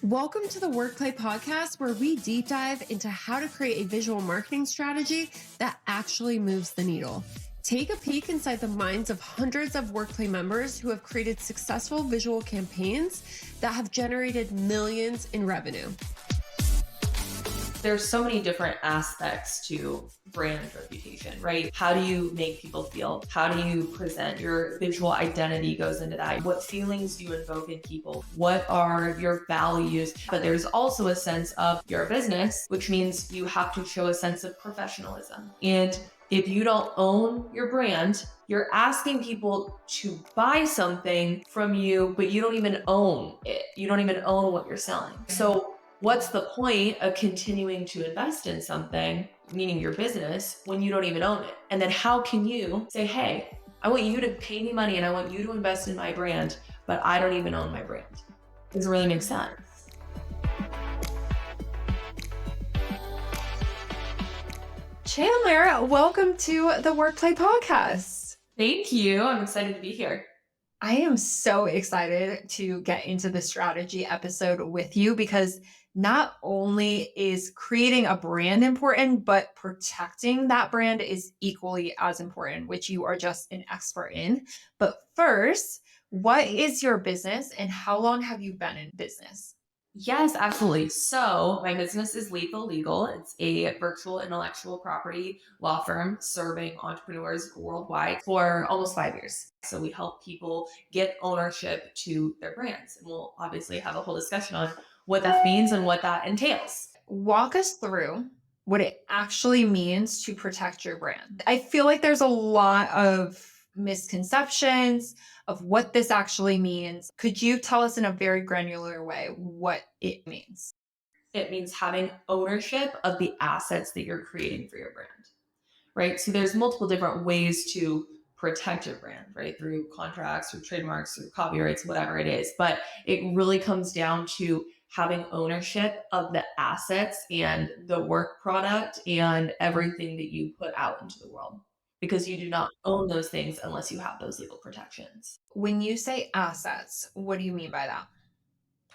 Welcome to the WorkPlay podcast, where we deep dive into how to create a visual marketing strategy that actually moves the needle. Take a peek inside the minds of hundreds of WorkPlay members who have created successful visual campaigns that have generated millions in revenue. There's so many different aspects to brand reputation, right? How do you make people feel? How do you present? Your visual identity goes into that. What feelings do you invoke in people? What are your values? But there's also a sense of your business, which means you have to show a sense of professionalism. And if you don't own your brand, you're asking people to buy something from you, but you don't even own it. You don't even own what you're selling. So what's the point of continuing to invest in something, meaning your business, when you don't even own it? And then how can you say, hey, I want you to pay me money and I want you to invest in my brand, but I don't even own my brand? Does it really make sense? Chandler, welcome to the WorkPlay podcast. Thank you. I'm excited to be here. I am so excited to get into the strategy episode with you because not only is creating a brand important, but protecting that brand is equally as important, which you are just an expert in. But first, what is your business and how long have you been in business? Yes, absolutely. So my business is Lethal Legal. It's a virtual intellectual property law firm serving entrepreneurs worldwide for almost 5 years. So we help people get ownership to their brands. And we'll obviously have a whole discussion on what that means and what that entails. Walk us through what it actually means to protect your brand. I feel like there's a lot of misconceptions of what this actually means. Could you tell us in a very granular way what it means? It means having ownership of the assets that you're creating for your brand, right? So there's multiple different ways to protect your brand, right? Through contracts, through trademarks, through copyrights, whatever it is. But it really comes down to having ownership of the assets and the work product and everything that you put out into the world, because you do not own those things unless you have those legal protections. When you say assets, what do you mean by that?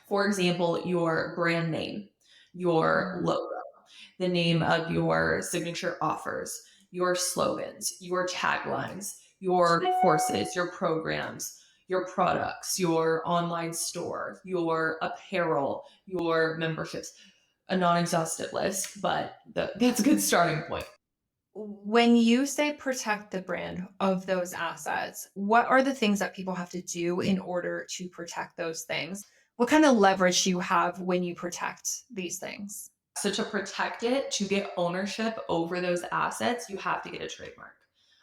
For example, your brand name, your logo, the name of your signature offers, your slogans, your taglines, your courses, your programs, your products, your online store, your apparel, your memberships. A non-exhaustive list, but that's a good starting point. When you say protect the brand of those assets, what are the things that people have to do in order to protect those things? What kind of leverage do you have when you protect these things? So to protect it, to get ownership over those assets, you have to get a trademark.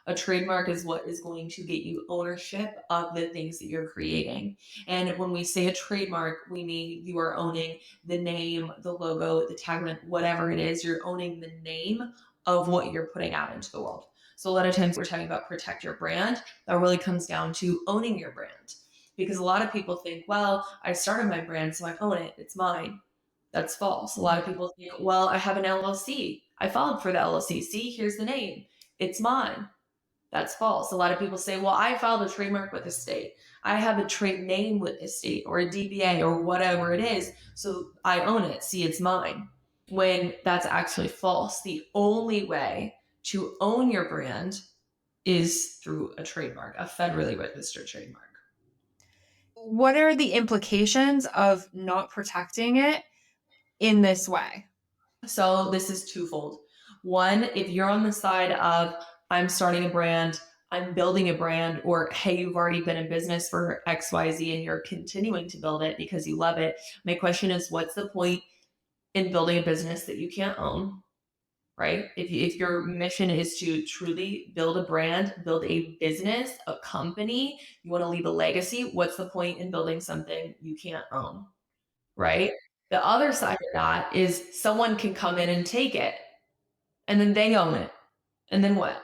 A trademark is what is going to get you ownership of the things that you're creating. And when we say a trademark, we mean you are owning the name, the logo, the tagline, whatever it is, you're owning the name of what you're putting out into the world. So a lot of times we're talking about protect your brand. That really comes down to owning your brand. Because a lot of people think, well, I started my brand, so I own it. It's mine. That's false. A lot of people think, well, I have an LLC. I filed for the LLC. See, here's the name. It's mine. That's false. A lot of people say, well, I filed a trademark with the state. I have a trade name with the state or a DBA or whatever it is. So I own it. See, it's mine. When that's actually false. The only way to own your brand is through a trademark, a federally registered trademark. What are the implications of not protecting it in this way? So this is twofold. One, if you're on the side of I'm starting a brand, I'm building a brand, or hey, you've already been in business for XYZ and you're continuing to build it because you love it. My question is, what's the point in building a business that you can't own, right? If your mission is to truly build a brand, build a business, a company, you want to leave a legacy, what's the point in building something you can't own, right? The other side of that is someone can come in and take it and then they own it. And then what?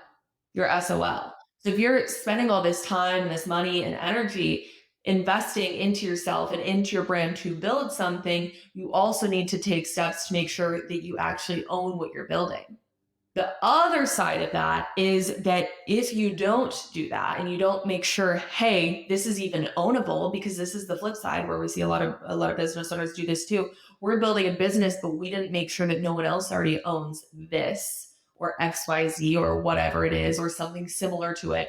You're SOL. So if you're spending all this time, this money and energy investing into yourself and into your brand to build something, you also need to take steps to make sure that you actually own what you're building. The other side of that is that if you don't do that and you don't make sure, hey, this is even ownable, because this is the flip side where we see a lot of business owners do this too. We're building a business, but we didn't make sure that no one else already owns this or XYZ or whatever it is or something similar to it.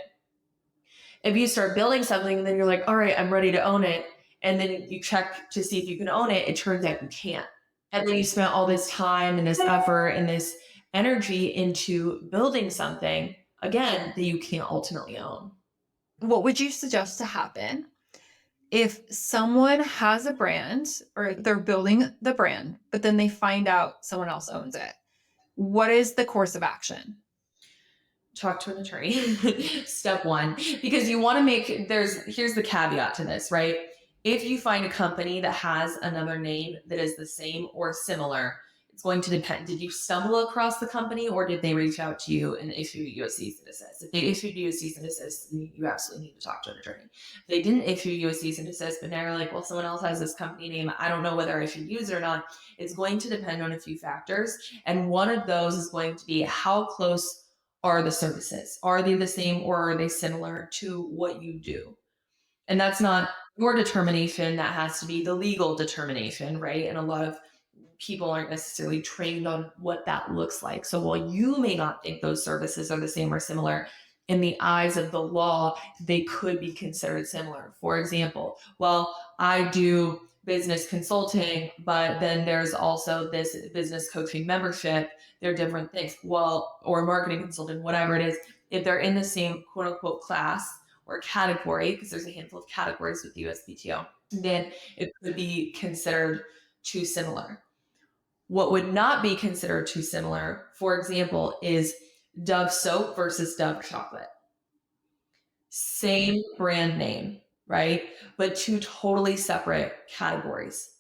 If you start building something and then you're like, all right, I'm ready to own it, and then you check to see if you can own it, it turns out you can't. And then you spent all this time and this effort and this energy into building something, again, that you can't ultimately own. What would you suggest to happen if someone has a brand or they're building the brand, but then they find out someone else owns it? What is the course of action? Talk to an attorney. Step one, because you want to make, here's the caveat to this, right? If you find a company that has another name that is the same or similar, it's going to depend. Did you stumble across the company, or did they reach out to you and issue you a cease and desist? If they issued you a cease and desist, you absolutely need to talk to an attorney. If they didn't issue you a cease and desist, but now you're like, well, someone else has this company name, I don't know whether I should use it or not. It's going to depend on a few factors. And one of those is going to be how close are the services? Are they the same or are they similar to what you do? And that's not your determination. That has to be the legal determination, right? And a lot of people aren't necessarily trained on what that looks like. So while you may not think those services are the same or similar, in the eyes of the law, they could be considered similar. For example, well, I do business consulting, but then there's also this business coaching membership. They're different things. Well, or marketing consultant, whatever it is, if they're in the same quote unquote class or category, because there's a handful of categories with the USPTO, then it could be considered too similar. What would not be considered too similar, for example, is Dove soap versus Dove chocolate. Same brand name, right? But two totally separate categories.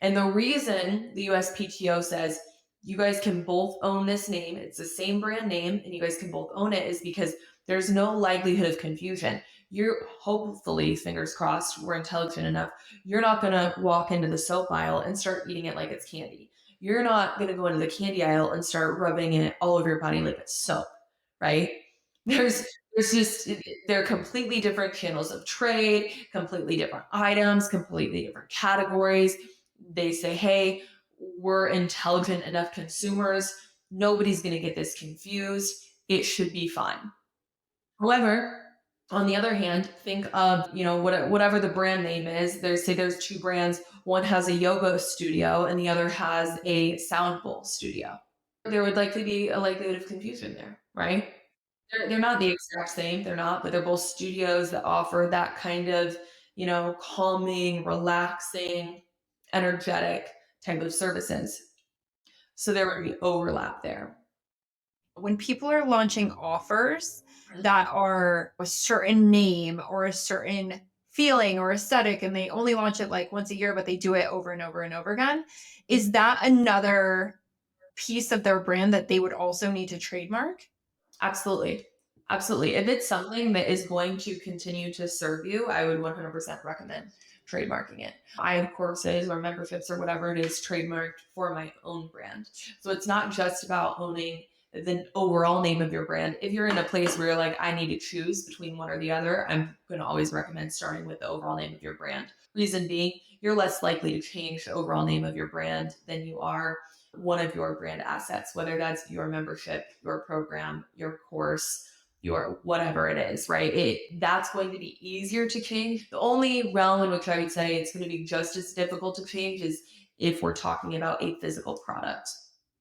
And the reason the USPTO says you guys can both own this name, it's the same brand name, and you guys can both own it, is because there's no likelihood of confusion. You're hopefully, fingers crossed, we're intelligent enough. You're not going to walk into the soap aisle and start eating it like it's candy. You're not going to go into the candy aisle and start rubbing it all over your body like it's soap, right? There's there's just they're completely different channels of trade, completely different items, completely different categories. They say, hey, we're intelligent enough consumers. Nobody's going to get this confused. It should be fine. However, on the other hand, think of, whatever the brand name is. There's two brands. One has a yoga studio and the other has a sound bowl studio. There would likely be a likelihood of confusion there, right? They're not the exact same, they're not, but they're both studios that offer that kind of, calming, relaxing, energetic type of services. So there would be overlap there. When people are launching offers that are a certain name or a certain feeling or aesthetic, and they only launch it like once a year, but they do it over and over and over again, is that another piece of their brand that they would also need to trademark? Absolutely. Absolutely. If it's something that is going to continue to serve you, I would 100% recommend trademarking it. I have courses or memberships or whatever it is trademarked for my own brand. So it's not just about owning the overall name of your brand. If you're in a place where you're like, I need to choose between one or the other, I'm going to always recommend starting with the overall name of your brand. Reason being, you're less likely to change the overall name of your brand than you are one of your brand assets, whether that's your membership, your program, your course, your whatever it is, right? That's going to be easier to change. The only realm in which I would say it's going to be just as difficult to change is if we're talking about a physical product,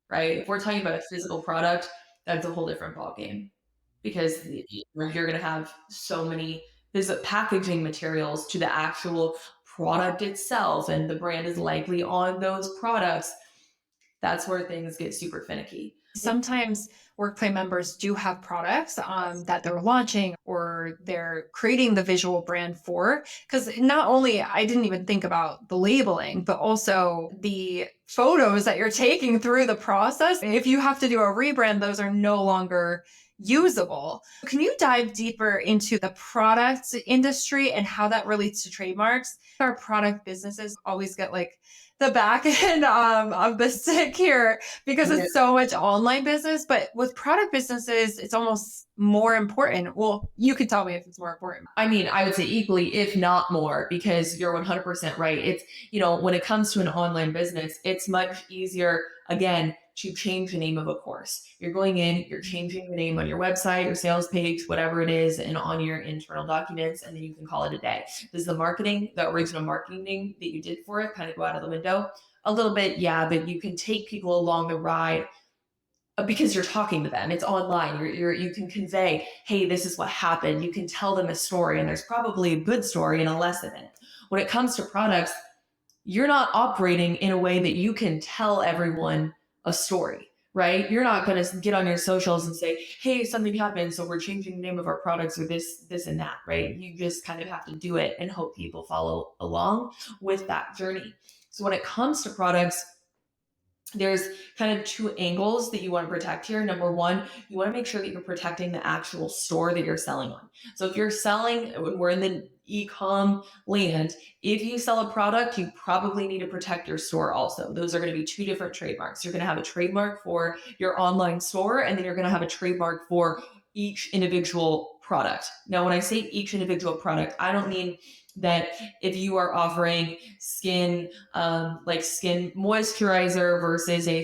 right? If we're talking about a physical product, that's a whole different ballgame because you're going to have so many packaging materials to the actual product itself, and the brand is likely on those products. That's where things get super finicky. Sometimes WorkPlay members do have products that they're launching or they're creating the visual brand for. Because not only, I didn't even think about the labeling, but also the photos that you're taking through the process. If you have to do a rebrand, those are no longer usable. Can you dive deeper into the product industry and how that relates to trademarks? Our product businesses always get like the back end of the stick here because Yeah. it's so much online business. But with product businesses, it's almost more important. Well, you can tell me if it's more important. I mean, I would say equally, if not more, because you're 100% right. It's, when it comes to an online business, it's much easier, again, to change the name of a course. You're going in, you're changing the name on your website, your sales page, whatever it is, and on your internal documents, and then you can call it a day. Does the marketing, the original marketing name that you did for it, kind of go out of the window? A little bit, yeah, but you can take people along the ride because you're talking to them. It's online. You can convey, hey, this is what happened. You can tell them a story, and there's probably a good story and a lesson in it. When it comes to products, you're not operating in a way that you can tell everyone a story, right? You're not going to get on your socials and say, hey, something happened, so we're changing the name of our products or this and that, right? You just kind of have to do it and hope people follow along with that journey. So when it comes to products, there's kind of two angles that you want to protect here. Number one, you want to make sure that you're protecting the actual store that you're selling on. So if you're selling, when we're in the e-com land, if you sell a product, you probably need to protect your store also. Those are going to be two different trademarks. You're going to have a trademark for your online store, and then you're going to have a trademark for each individual product. Now, when I say each individual product, I don't mean that if you are offering skin moisturizer versus a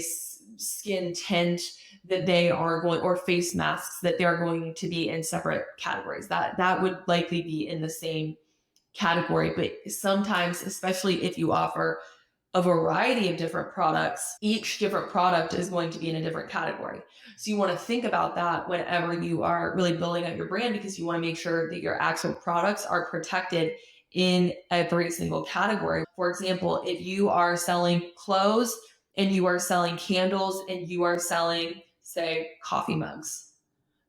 skin tint, that they are going, or face masks, that they're going to be in separate categories. That would likely be in the same category, but sometimes, especially if you offer a variety of different products, each different product is going to be in a different category. So you want to think about that whenever you are really building out your brand, because you want to make sure that your actual products are protected in every single category. For example, if you are selling clothes and you are selling candles and you are selling, say, coffee mugs,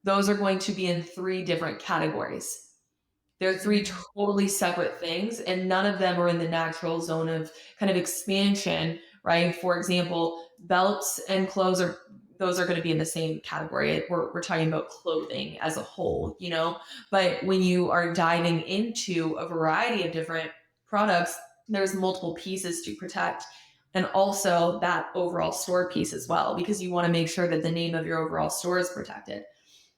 those are going to be in three different categories. They're three totally separate things, and none of them are in the natural zone of kind of expansion, right? For example, belts and clothes are, those are going to be in the same category. We're talking about clothing as a whole, But when you are diving into a variety of different products, there's multiple pieces to protect. And also that overall store piece as well, because you want to make sure that the name of your overall store is protected.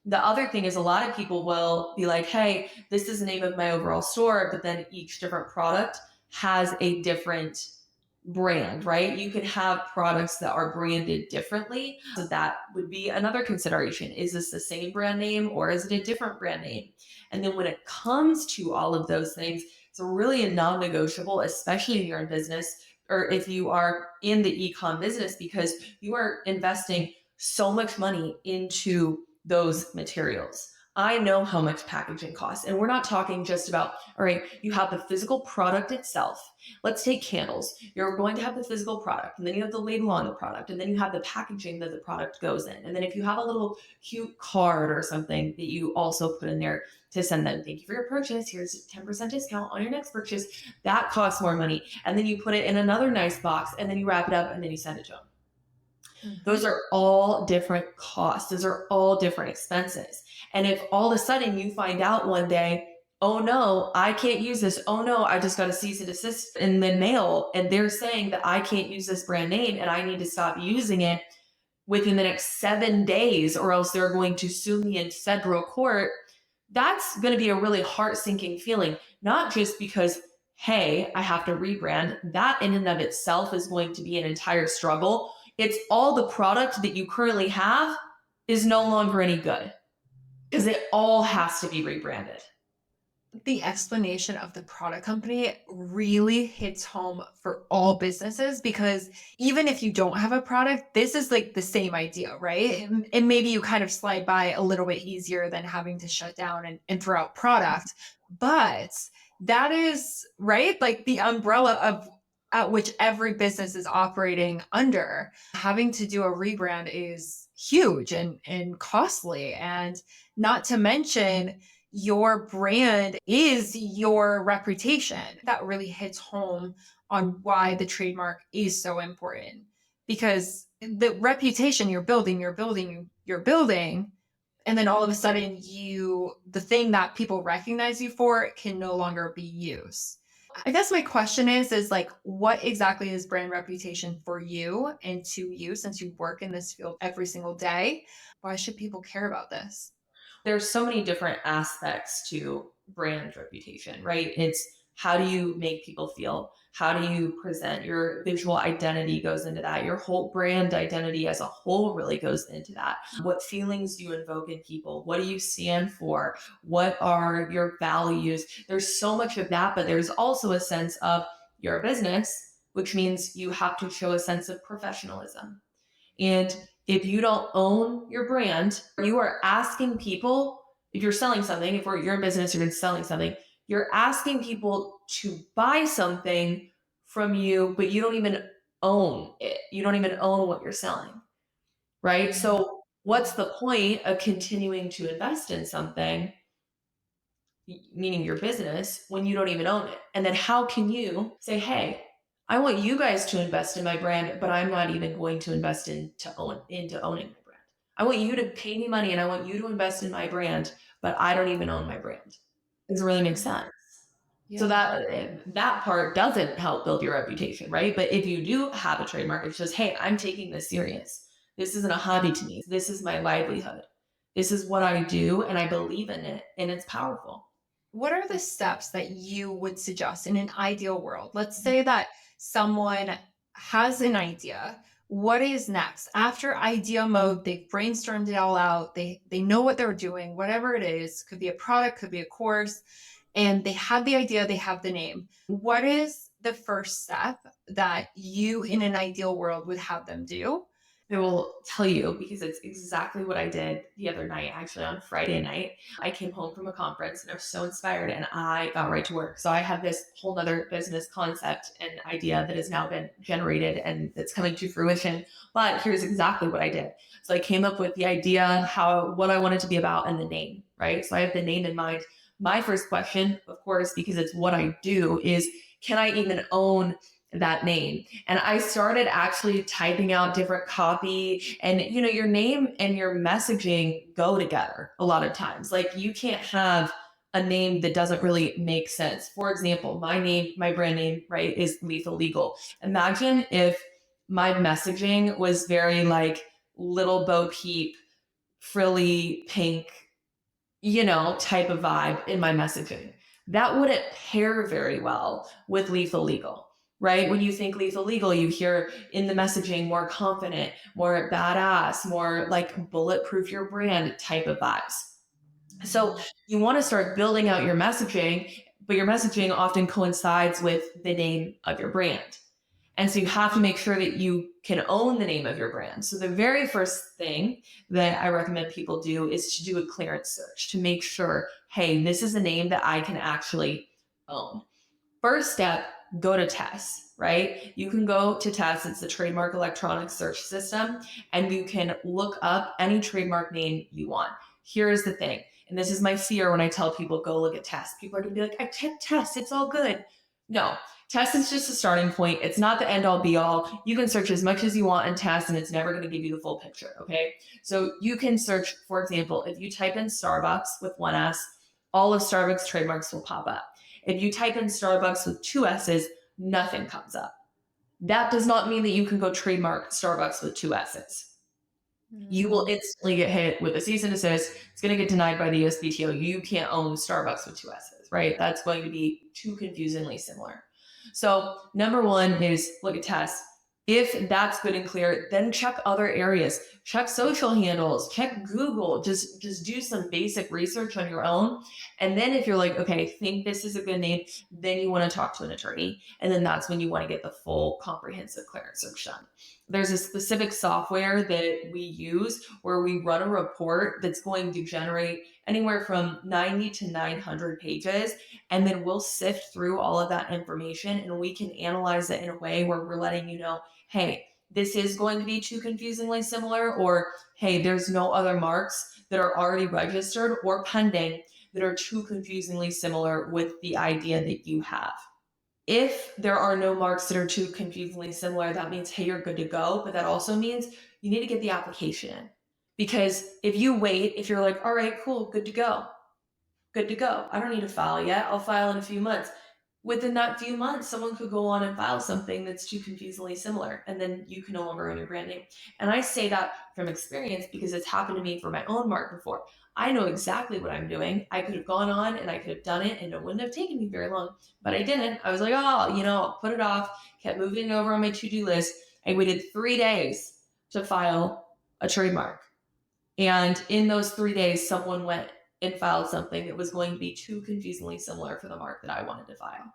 The other thing is, a lot of people will be like, hey, this is the name of my overall store, but then each different product has a different brand, right? You could have products that are branded differently. So that would be another consideration. Is this the same brand name or is it a different brand name? And then when it comes to all of those things, it's really a non negotiable, especially if you're in business or if you are in the e-com business, because you are investing so much money into those materials. I know how much packaging costs. And we're not talking just about, all right, you have the physical product itself. Let's take candles. You're going to have the physical product, and then you have the label on the product, and then you have the packaging that the product goes in. And then if you have a little cute card or something that you also put in there to send them, thank you for your purchase. Here's a 10% discount on your next purchase. That costs more money. And then you put it in another nice box, and then you wrap it up, and then you send it to them. Those are all different costs. Those are all different expenses. And if all of a sudden you find out one day, oh no, I can't use this. Oh no, I just got a cease and desist in the mail. And they're saying that I can't use this brand name and I need to stop using it within the next 7 days, or else they're going to sue me in federal court. That's going to be a really heart sinking feeling, not just because, hey, I have to rebrand. That in and of itself is going to be an entire struggle. It's all the product that you currently have is no longer any good because it all has to be rebranded. The explanation of the product company really hits home for all businesses because even if you don't have a product, this is like the same idea, right? And maybe you kind of slide by a little bit easier than having to shut down and throw out product. But that is right, like the umbrella of at which every business is operating under. Having to do a rebrand is huge and costly. And not to mention, your brand is your reputation. That really hits home on why the trademark is so important because the reputation you're building, you're building And then all of a sudden the thing that people recognize you for can no longer be used. I guess my question is like what exactly is brand reputation for you and to you since you work in this field every single day? Why should people care about this? There's so many different aspects to brand reputation, right? It's how do you make people feel? How do you present? Your visual identity goes into that. Your whole brand identity as a whole really goes into that. What feelings do you invoke in people? What do you stand for? What are your values? There's so much of that, but there's also a sense of your business, which means you have to show a sense of professionalism. And if you don't own your brand, you are asking people, if you're selling something, if you're in business, you're selling something, you're asking people to buy something from you, but you don't even own it. You don't even own what you're selling, right? Mm, So, what's the point of continuing to invest in something, meaning your business, when you don't even own it? And then how can you say, hey, I want you guys to invest in my brand, but I'm not even going to invest into owning my brand. I want you to pay me money and I want you to invest in my brand, but I don't even own my brand. Does it really make mm, sense? So yeah. that part doesn't help build your reputation, right? But if you do have a trademark, it says, "Hey, I'm taking this serious. This isn't a hobby to me. This is my livelihood. This is what I do, and I believe in it, and it's powerful." What are the steps that you would suggest in an ideal world? Let's say that someone has an idea. What is next? After idea mode, they've brainstormed it all out. They know what they're doing, whatever it is, could be a product, could be a course, and they have the idea, they have the name. What is the first step that you in an ideal world would have them do? I will tell you because it's exactly what I did the other night, actually on Friday night. I came home from a conference and I was so inspired and I got right to work. So I have this whole other business concept and idea that has now been generated and it's coming to fruition. But here's exactly what I did. So I came up with the idea, how what I wanted to be about and the name, right? So I have the name in mind. My first question, of course, because it's what I do, is can I even own that name? And I started actually typing out different copy, and your name and your messaging go together a lot of times. Like you can't have a name that doesn't really make sense. For example, my brand name, right, is Lethal Legal. Imagine if my messaging was very like little Bo Peep, frilly pink, type of vibe in my messaging. That wouldn't pair very well with Lethal Legal, right? When you think Lethal Legal, you hear in the messaging more confident, more badass, more like bulletproof your brand type of vibes. So Mhm. you want to start building out your messaging, but your messaging often coincides with the name of your brand. And so you have to make sure that you can own the name of your brand. So the very first thing that I recommend people do is to do a clearance search to make sure, hey, this is a name that I can actually own. First step, go to TESS, right? You can go to TESS, it's the trademark electronic search system, and you can look up any trademark name you want. Here is the thing, and this is my fear when I tell people go look at TESS. People are gonna be like, I checked TESS, it's all good. No, TESS is just a starting point. It's not the end all be all. You can search as much as you want in TESS, and it's never gonna give you the full picture, okay? So you can search, for example, if you type in Starbucks with one S, all of Starbucks trademarks will pop up. If you type in Starbucks with two S's, nothing comes up. That does not mean that you can go trademark Starbucks with two S's. You will Mm. instantly get hit with a cease and desist. It's going to get denied by the USPTO. You can't own Starbucks with two S's, right? That's going to be too confusingly similar. So, number one is look at tests. If that's good and clear, then check other areas. Check social handles, check Google, just do some basic research on your own. And then if you're like, okay, think this is a good name, then you want to talk to an attorney. And then that's when you want to get the full comprehensive clearance search done. There's a specific software that we use where we run a report that's going to generate anywhere from 90 to 900 pages. And then we'll sift through all of that information and we can analyze it in a way where we're letting you know, hey, this is going to be too confusingly similar, or hey, there's no other marks that are already registered or pending that are too confusingly similar with the idea that you have. If there are no marks that are too confusingly similar, that means, hey, you're good to go. But that also means you need to get the application in. Because if you wait, if you're like, all right, cool, good to go. I don't need to file yet. I'll file in a few months. Within that few months, someone could go on and file something that's too confusingly similar, and then you can no longer own your brand name. And I say that from experience because it's happened to me for my own mark before. I know exactly what I'm doing. I could have gone on and I could have done it, and it wouldn't have taken me very long, but I didn't. I was like, oh, I'll put it off, kept moving it over on my to do list. I waited 3 days to file a trademark. And in those 3 days, someone went and filed something that was going to be too confusingly similar for the mark that I wanted to file.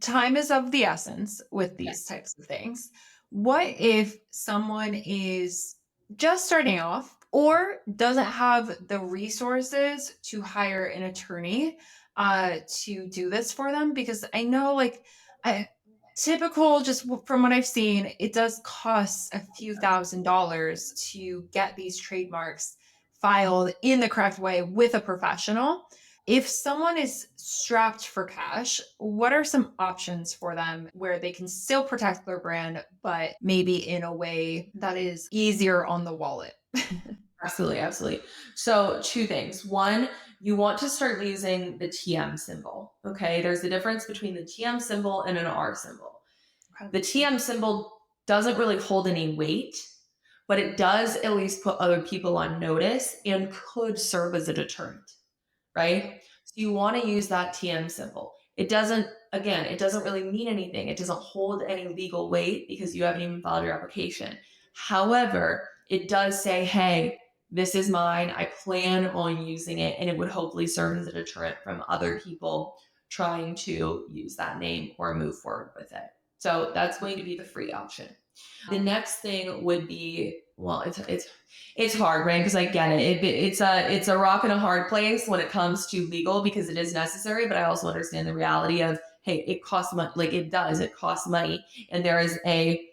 Time is of the essence with these Yes. types of things. What if someone is just starting off or doesn't have the resources to hire an attorney to do this for them? Because I know, like, I, typical, just from what I've seen, it does cost a few $1,000s to get these trademarks filed in the correct way with a professional. If someone is strapped for cash, what are some options for them where they can still protect their brand, but maybe in a way that is easier on the wallet? Absolutely, absolutely. So, two things. One, you want to start using the TM symbol. Okay. There's a difference between the TM symbol and an R symbol. Okay. The TM symbol doesn't really hold any weight, but it does at least put other people on notice and could serve as a deterrent, right? So you want to use that TM symbol. It doesn't, again, it doesn't really mean anything. It doesn't hold any legal weight because you haven't even filed your application. However, it does say, hey, this is mine. I plan on using it, and it would hopefully serve as a deterrent from other people trying to use that name or move forward with it. So that's going to be the free option. The next thing would be, well, it's hard, right? Because I get it. It's a rock and a hard place when it comes to legal because it is necessary, but I also understand the reality of, hey, it costs money. Like it does, it costs money, and there is a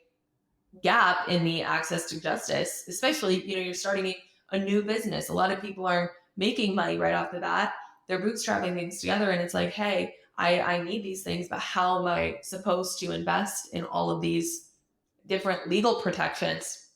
gap in the access to justice. Especially, you're starting a new business. A lot of people are making money right off the bat. They're bootstrapping things together, and it's like, hey, I need these things, but how am I supposed to invest in all of these different legal protections?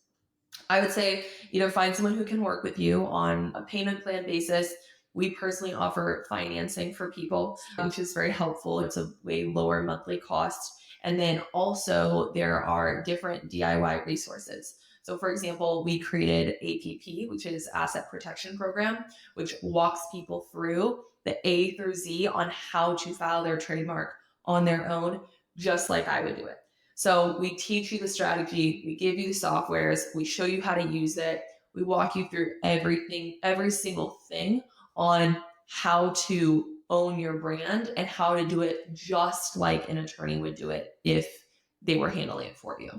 I would say either find someone who can work with you on a payment plan basis. We personally offer financing for people, which is very helpful. It's a way lower monthly cost. And then also, there are different DIY resources. So, for example, we created APP, which is Asset Protection Program, which walks people through the A through Z on how to file their trademark on their own, just like I would do it. So we teach you the strategy, we give you the softwares, we show you how to use it, we walk you through everything, every single thing on how to own your brand and how to do it just like an attorney would do it if they were handling it for you.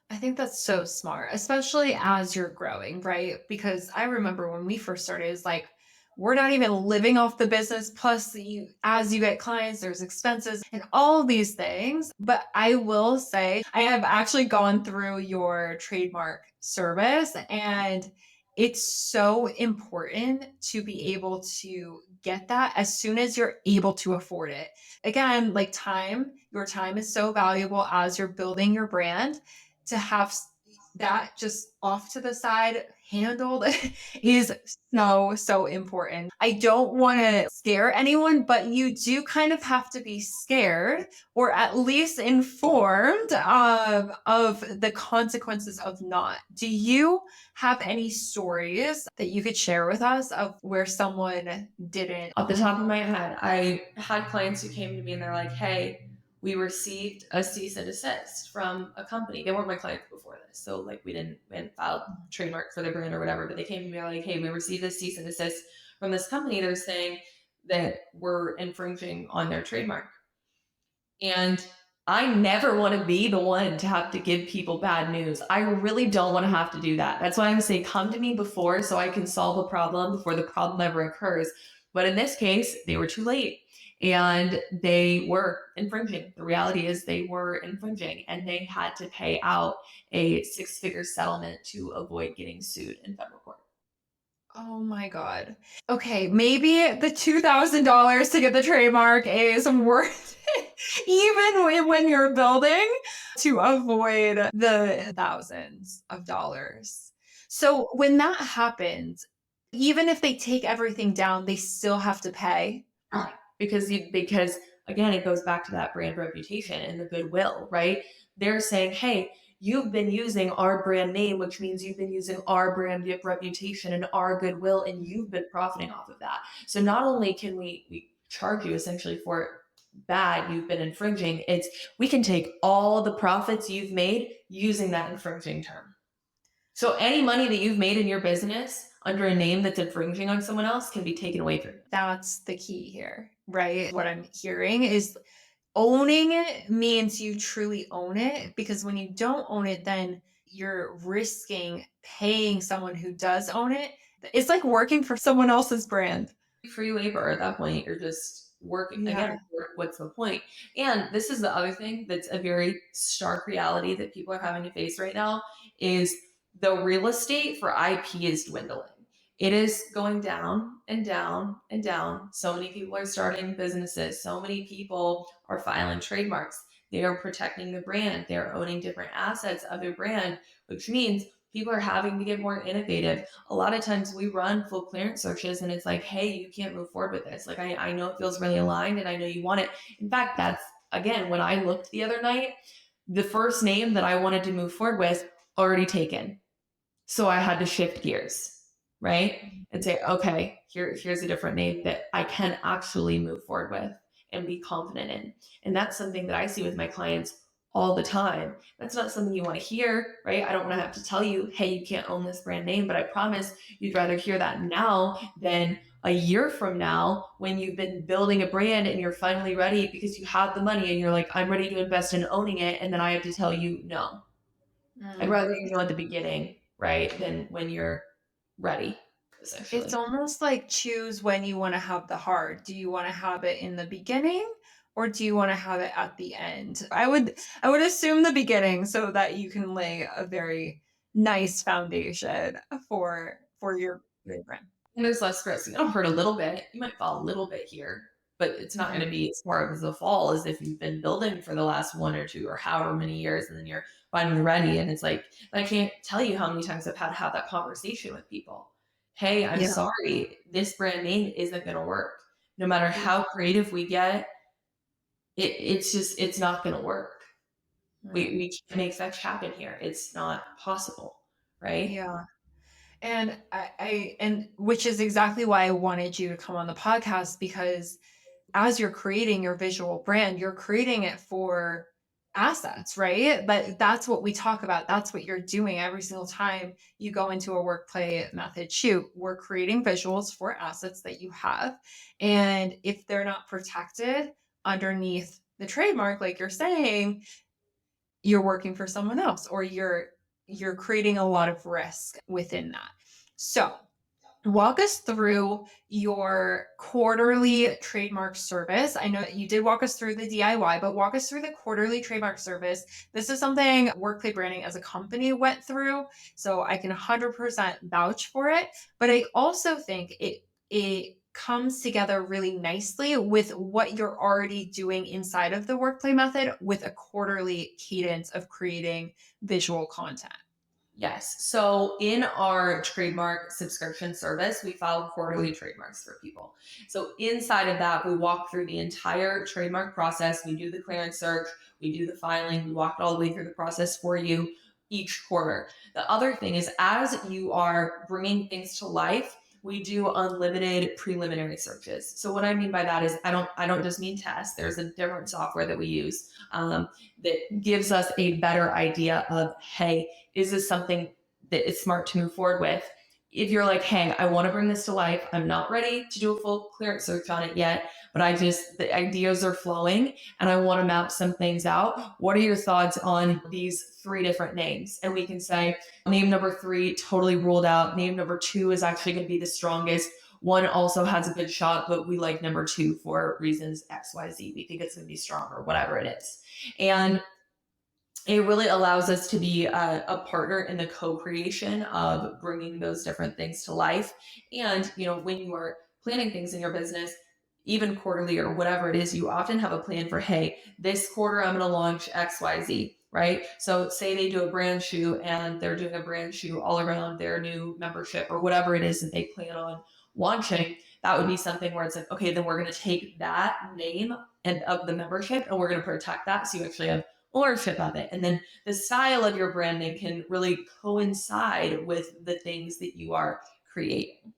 I think that's so smart, especially as you're growing, right? Because I remember when we first started, it's like we're not even living off the business. Plus, as you get clients, there's expenses and all these things. But I will say, I have actually gone through your trademark service, and it's so important to be able to get that as soon as you're able to afford it. Again, like time, your time is so valuable as you're building your brand. To have that just off to the side handled is so important. I don't want to scare anyone, but you do kind of have to be scared or at least informed of the consequences of not. Do you have any stories that you could share with us of where someone didn't? Off the top of my head, I had clients who came to me and they're like, hey, we received a cease and desist from a company. They weren't my clients before this. So like we didn't file trademark for their brand or whatever, but they came to me like, hey, we received a cease and desist from this company. They're saying that we're infringing on their trademark. And I never want to be the one to have to give people bad news. I really don't want to have to do that. That's why I'm saying come to me before so I can solve a problem before the problem ever occurs. But in this case, they were too late and they were infringing. The reality is they were infringing and they had to pay out a six-figure settlement to avoid getting sued in federal court. Oh my God. Okay, maybe the $2,000 to get the trademark is worth it, even when you're building, to avoid the thousands of dollars. So when that happens, even if they take everything down, they still have to pay? Right. Because again, it goes back to that brand reputation and the goodwill, right? They're saying, "Hey, you've been using our brand name, which means you've been using our brand reputation and our goodwill, and you've been profiting off of that. So not only can we charge you essentially for it bad, you've been infringing, it's we can take all the profits you've made using that infringing term. So any money that you've made in your business under a name that's infringing on someone else can be taken away from you." That's the key here, right? What I'm hearing is owning it means you truly own it, because when you don't own it, then you're risking paying someone who does own it. It's like working for someone else's brand. Free labor at that point. You're just working again. Yeah. What's the point? And this is the other thing that's a very stark reality that people are having to face right now is the real estate for IP is dwindling. It is going down and down and down. So many people are starting businesses. So many people are filing trademarks. They are protecting the brand. They're owning different assets of their brand, which means people are having to get more innovative. A lot of times we run full clearance searches and it's like, hey, you can't move forward with this. Like, I know it feels really aligned and I know you want it. In fact, that's again, when I looked the other night, the first name that I wanted to move forward with already taken. So I had to shift gears, right? And say, okay, here's a different name that I can actually move forward with and be confident in. And that's something that I see with my clients all the time. That's not something you want to hear, right? I don't want to have to tell you, hey, you can't own this brand name, but I promise you'd rather hear that now than a year from now when you've been building a brand and you're finally ready because you have the money and you're like, I'm ready to invest in owning it. And then I have to tell you, no, I'd Mm. rather you know at the beginning, right, than when you're ready, It's essentially. almost like choose when you want to have the heart. Do you want to have it in the beginning, or do you want to have it at the end? I would assume the beginning, so that you can lay a very nice foundation for your brand. And there's less stress. It'll hurt a little bit. You might fall a little bit here, but it's not going to Mhm. be as far as a fall as if you've been building for the last 1 or 2 or however many years, and then you're finally ready. And it's like, I can't tell you how many times I've had to have that conversation with people. Hey, I'm Yeah. sorry, this brand name isn't going to work. No matter Mm, how creative we get, it's not going to work. mm. We can't make fetch happen here. It's not possible, right? Yeah. And and which is exactly why I wanted you to come on the podcast, because as you're creating your visual brand, you're creating it for assets, right? But that's what we talk about. That's what you're doing every single time you go into a WorkPlay method shoot. We're creating visuals for assets that you have. And if they're not protected underneath the trademark, like you're saying, you're working for someone else, or you're creating a lot of risk within that. So walk us through your quarterly trademark service. I know that you did walk us through the DIY, but walk us through the quarterly trademark service. This is something WorkPlay Branding as a company went through, so I can 100% vouch for it. But I also think it comes together really nicely with what you're already doing inside of the WorkPlay method with a quarterly cadence of creating visual content. Yes. So in our trademark subscription service, we file quarterly trademarks for people. So inside of that, we walk through the entire trademark process. We do the clearance search, we do the filing, we walk it all the way through the process for you each quarter. The other thing is, as you are bringing things to life, we do unlimited preliminary searches. So what I mean by that is I don't just mean tests. There's a different software that we use that gives us a better idea of, hey, is this something that is smart to move forward with? If you're like, hey, I want to bring this to life, I'm not ready to do a full clearance search on it yet, but the ideas are flowing and I want to map some things out. What are your thoughts on these 3 different names? And we can say, name number 3, totally ruled out. Name number 2 is actually going to be the strongest. One also has a good shot, but we like number 2 for reasons XYZ. We think it's going to be stronger, whatever it is. And it really allows us to be a partner in the co-creation of bringing those different things to life. And when you are planning things in your business, even quarterly or whatever it is, you often have a plan for, hey, this quarter I'm going to launch XYZ, right? So say they do a brand shoot and they're doing a brand shoot all around their new membership or whatever it is that they plan on launching. That would be something where it's like, okay, then we're going to take that name and of the membership and we're going to protect that. So you actually have ownership of it. And then the style of your branding can really coincide with the things that you are creating.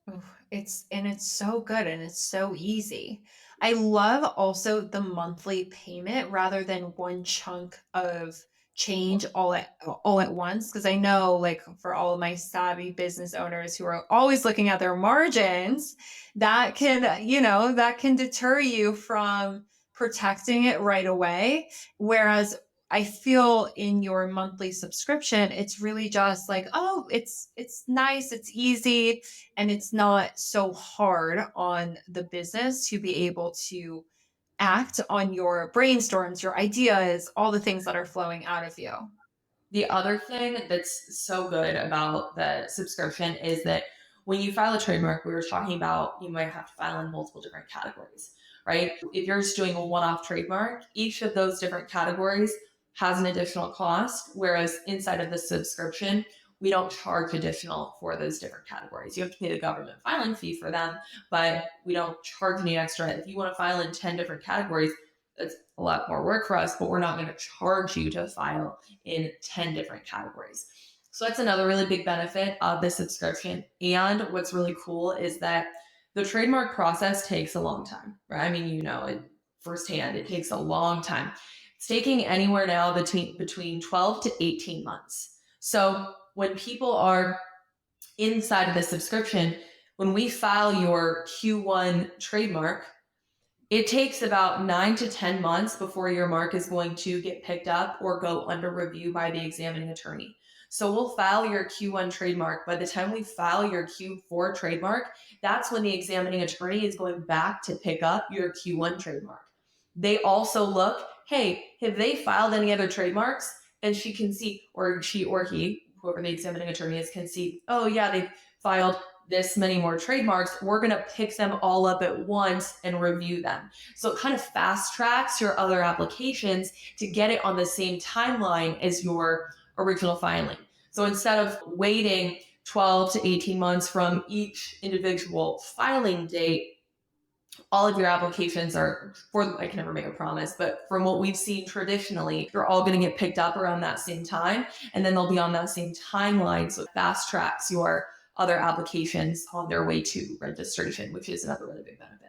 Ooh, it's so good and it's so easy. I love also the monthly payment rather than one chunk of change all at once because I know like for all of my savvy business owners who are always looking at their margins, that can, that can deter you from protecting it right away. Whereas I feel in your monthly subscription, it's really just like, oh, it's nice, it's easy, and it's not so hard on the business to be able to act on your brainstorms, your ideas, all the things that are flowing out of you. The other thing that's so good about the subscription is that when you file a trademark, we were talking about you might have to file in multiple different categories, right? If you're just doing a one off trademark, each of those different categories has an additional cost, whereas inside of the subscription, we don't charge additional for those different categories. You have to pay the government filing fee for them, but we don't charge any extra. If you want to file in 10 different categories, it's a lot more work for us, but we're not going to charge you to file in 10 different categories. So that's another really big benefit of the subscription. And what's really cool is that the trademark process takes a long time, right? I mean, you know it firsthand, it takes a long time. It's taking anywhere now between 12 to 18 months. So when people are inside of the subscription, when we file your Q1 trademark, it takes about 9 to 10 months before your mark is going to get picked up or go under review by the examining attorney. So we'll file your Q1 trademark. By the time we file your Q4 trademark, that's when the examining attorney is going back to pick up your Q1 trademark. They also look, hey, have they filed any other trademarks? And she can see, or she or he, whoever the examining attorney is, can see, oh, yeah, they filed this many more trademarks. We're going to pick them all up at once and review them. So it kind of fast tracks your other applications to get it on the same timeline as your original filing. So instead of waiting 12 to 18 months from each individual filing date, all of your applications are for, I can never make a promise, but from what we've seen traditionally, you're all going to get picked up around that same time. And then they'll be on that same timeline. So it fast tracks your other applications on their way to registration, which is another really big benefit.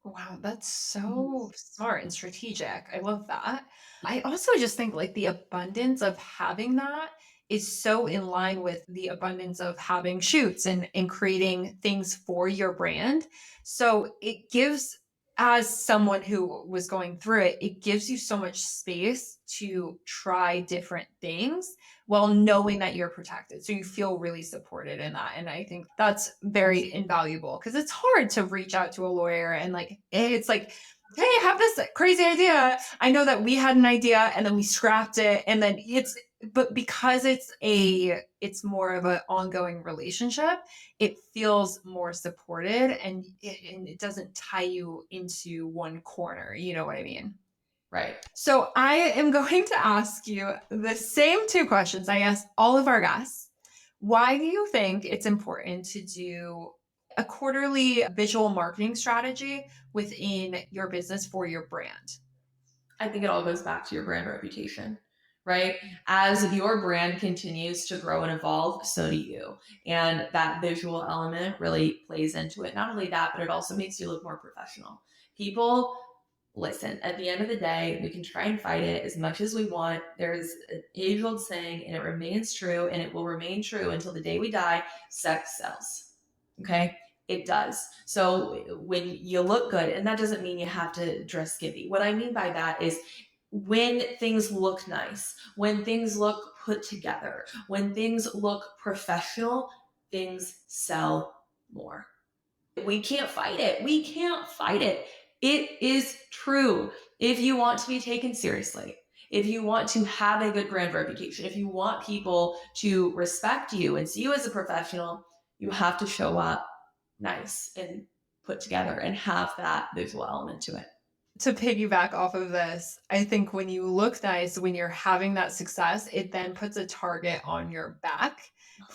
Wow, that's Mhm. so smart and strategic. I love that. I also just think like the abundance of having that is so in line with the abundance of having shoots and creating things for your brand. So it gives, as someone who was going through it, it gives you so much space to try different things while knowing that you're protected. So you feel really supported in that. And I think that's very invaluable because it's hard to reach out to a lawyer and like, it's like, hey, I have this crazy idea. I know that we had an idea and then we scrapped it. And then but because it's more of an ongoing relationship, it feels more supported and it doesn't tie you into one corner. You know what I mean? Right. So I am going to ask you the same two questions I asked all of our guests. Why do you think it's important to do a quarterly visual marketing strategy within your business for your brand? I think it all goes back to your brand reputation, right? As your brand continues to grow and evolve, so do you. And that visual element really plays into it. Not only that, but it also makes you look more professional. People, listen, at the end of the day, we can try and fight it as much as we want. There's an age old saying, and it remains true, and it will remain true until the day we die: sex sells. Okay? It does. So when you look good, and that doesn't mean you have to dress skimpy. What I mean by that is when things look nice, when things look put together, when things look professional, things sell more. We can't fight it. We can't fight it. It is true. If you want to be taken seriously, if you want to have a good brand reputation, if you want people to respect you and see you as a professional, you have to show up nice and put together and have that visual element to it. To piggyback off of this, I think when you look nice, when you're having that success, it then puts a target on your back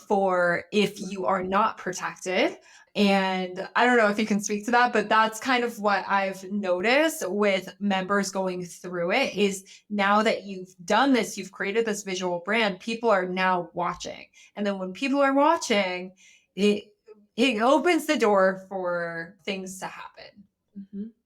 for if you are not protected. And I don't know if you can speak to that, but that's kind of what I've noticed with members going through it is now that you've done this, you've created this visual brand, people are now watching. And then when people are watching, it it opens the door for things to happen.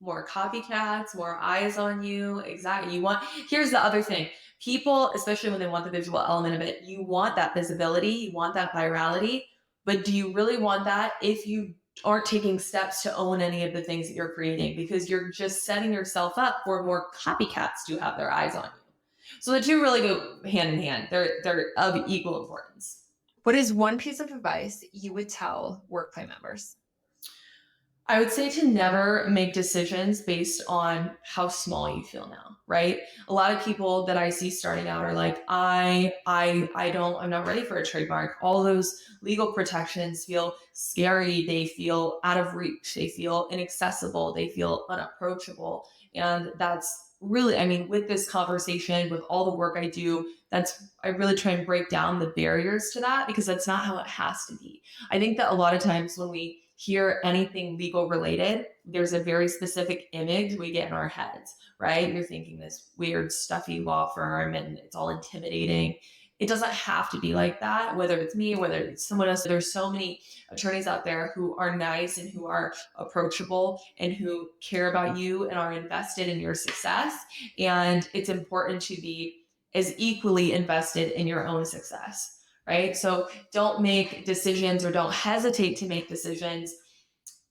More copycats, more eyes on you. Exactly. Here's the other thing. People, especially when they want the visual element of it, you want that visibility, you want that virality, but do you really want that if you aren't taking steps to own any of the things that you're creating? Because you're just setting yourself up for more copycats to have their eyes on you. So the two really go hand in hand. They're of equal importance. What is one piece of advice you would tell WorkPlay members? I would say to never make decisions based on how small you feel now, right? A lot of people that I see starting out are like, I'm not ready for a trademark. All those legal protections feel scary. They feel out of reach. They feel inaccessible. They feel unapproachable. And that's really, I mean, with this conversation, with all the work I do, I really try and break down the barriers to that because that's not how it has to be. I think that a lot of times when we hear anything legal related, there's a very specific image we get in our heads, right? You're thinking this weird, stuffy law firm and it's all intimidating. It doesn't have to be like that, whether it's me, whether it's someone else. There's so many attorneys out there who are nice and who are approachable and who care about you and are invested in your success. And it's important to be as equally invested in your own success, right? So don't make decisions or don't hesitate to make decisions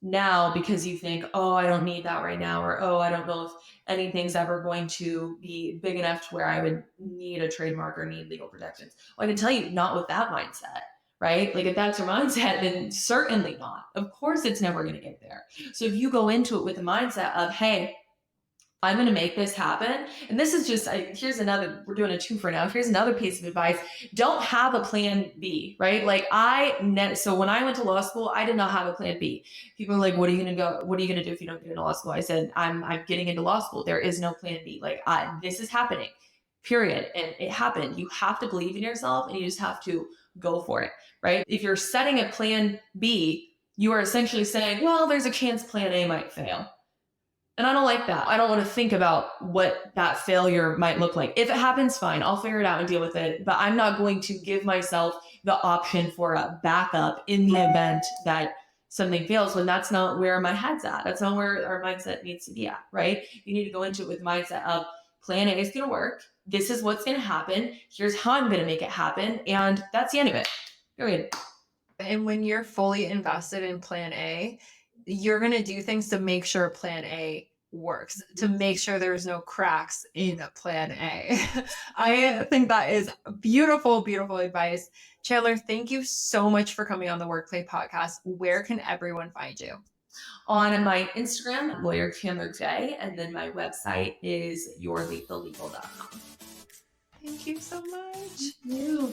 now because you think, oh, I don't need that right now, or oh, I don't know if anything's ever going to be big enough to where I would need a trademark or need legal protections. Well, I can tell you, not with that mindset, right? Like if that's your mindset, then certainly not. Of course, it's never going to get there. So if you go into it with the mindset of, hey, I'm going to make this happen. And this is just, here's another, we're doing a two for now. Here's another piece of advice. Don't have a plan B, right? Like so when I went to law school, I did not have a plan B. People are like, what are you going to go? What are you going to do if you don't get into law school? I said, I'm getting into law school. There is no plan B. Like this is happening, period. And it happened. You have to believe in yourself and you just have to go for it, right? If you're setting a plan B, you are essentially saying, well, there's a chance plan A might fail. And I don't like that. I don't want to think about what that failure might look like. If it happens, fine, I'll figure it out and deal with it. But I'm not going to give myself the option for a backup in the event that something fails when that's not where my head's at. That's not where our mindset needs to be at, right? You need to go into it with mindset of plan A is going to work. This is what's going to happen. Here's how I'm going to make it happen. And that's the end of it. Period. And when you're fully invested in plan A, you're going to do things to make sure plan A works, to make sure there's no cracks in plan A. I think that is beautiful, beautiful advice. Chandler, thank you so much for coming on the WorkPlay podcast. Where can everyone find you? On my Instagram, lawyer Chandler J, and then my website is yourlethallegal.com. Thank you so much. Thank you.